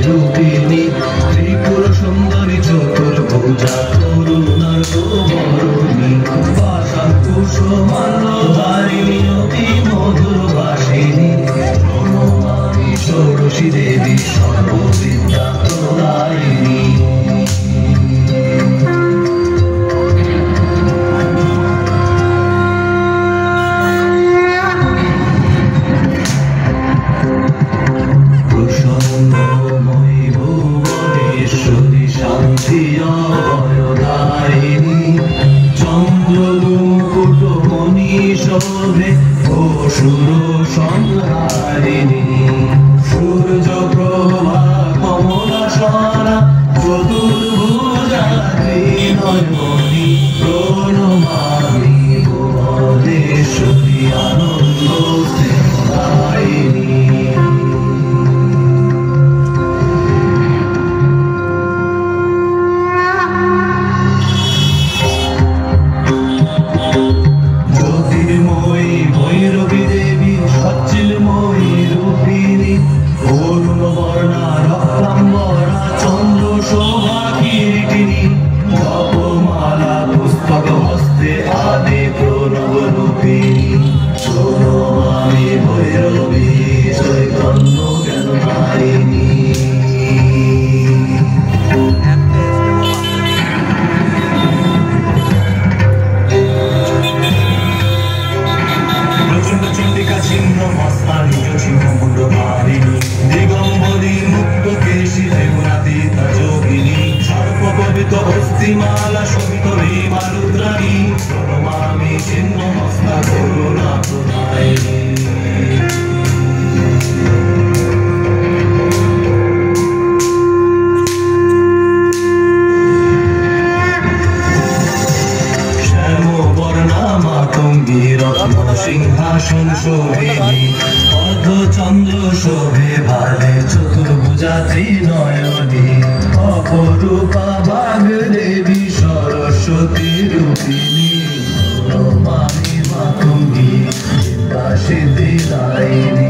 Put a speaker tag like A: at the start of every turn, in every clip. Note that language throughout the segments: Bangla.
A: রূপিণী ত্রিপুর সুন্দরী চতুর্ভুজা করুণার বরণী পাশান কুসুমাল্য ধারিণী অতি মধুর বাসিনী প্রণমামি ষোড়শী দেবী সর্ববিদ্যা প্রদায়িনী। শোভে অসুর সংহারিণী সূর্য প্রভা কমলা সরা চতুর্ভুজা ত্রিনয়নী প্রণমামি ভুবনেশ্বরী আনন্দ স্নেহদায়িনী। ভৈরবী দেবী সচ্চিলময়ী রূপিণী অরুণ বর্ণা রক্তাম্বরা চন্দ্র শোভা কিরীটিনী জপমালা পুস্তক হস্তে আদি প্রণব রূপিণী প্রণমামি ভৈরবী চৈতন্য জ্ঞানদায়িনী। দিগম্বরী মুক্ত কেশী ত্রিগুণাতীতা যোগিনী সর্বপবিত অস্থিমালা শোভিত ভীমা রুদ্রাণী প্রণমামি ছিন্ন হস্তা করুণা প্রদায়িনী। মাতঙ্গী রত্ন সিংহাসন শোভিনী অর্ধচন্দ্র শোভে ভালে চতুর্ভুজা ত্রিনয়নী অপরূপা বাগ দেবী সরস্বতী রূপিণী প্রণমামি মাতঙ্গী বিদ্যা সিদ্ধিদায়িনী।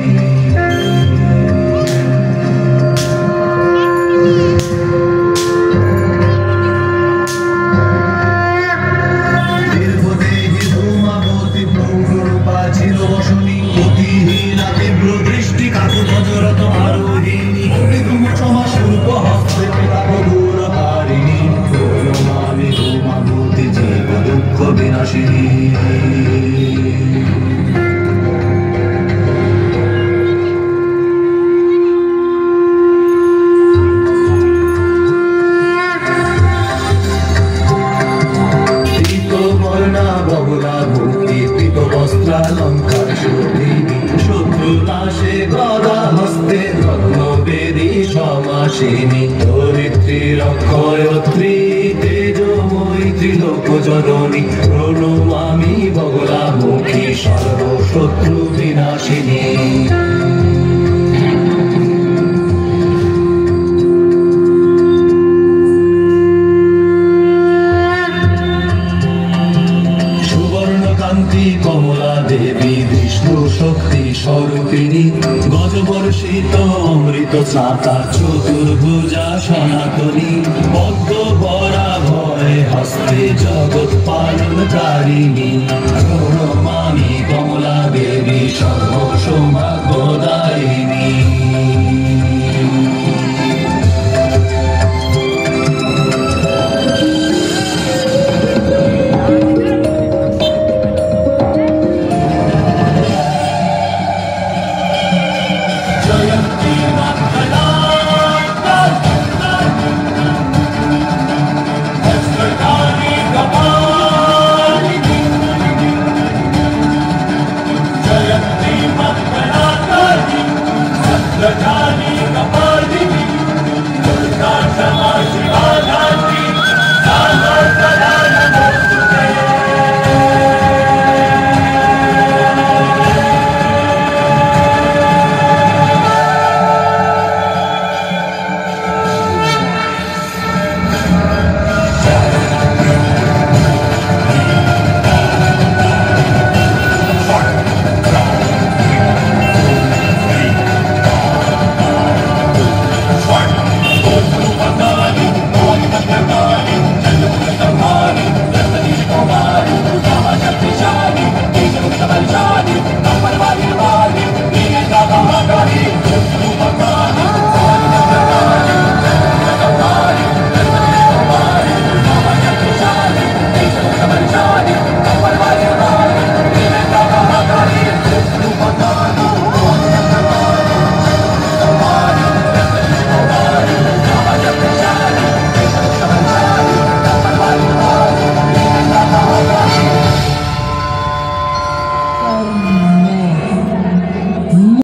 A: ধরিত্রীরক্ষয়ত্রী তেজময়ী ত্রিলোকজননী প্রণমামি বগলামুখী সর্বশত্রু বিনাশিনী। সুবর্ণকান্তি কমলা দেবী বিষ্ণু শক্তি স্বরূপিণী গজবর্ষিত অমৃত স্নাতা চতুর্ভুজা সনাতনী পদ্ম বরা ভয় হস্তে জগৎ পালনকারিণী প্রণমামি কমলা দেবী সর্বসৌভাগ্যদায়িনী।